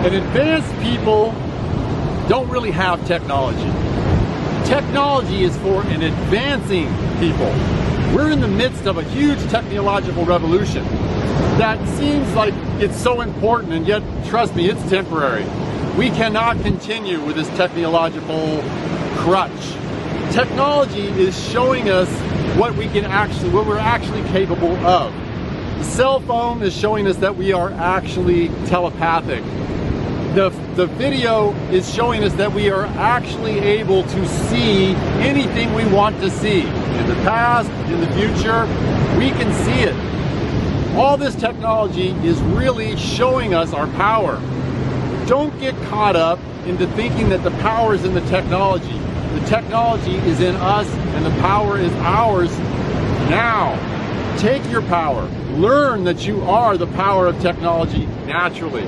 And advanced people don't really have technology. Technology is for an advancing people. We're in the midst of a huge technological revolution that seems like it's so important, and yet, trust me, it's temporary. We cannot continue with this technological crutch. Technology is showing us what we're actually capable of. The cell phone is showing us that we are actually telepathic. The video is showing us that we are actually able to see anything we want to see. In the past, in the future, we can see it. All this technology is really showing us our power. Don't get caught up into thinking that the power is in the technology. The technology is in us, and the power is ours now. Take your power. Learn that you are the power of technology naturally.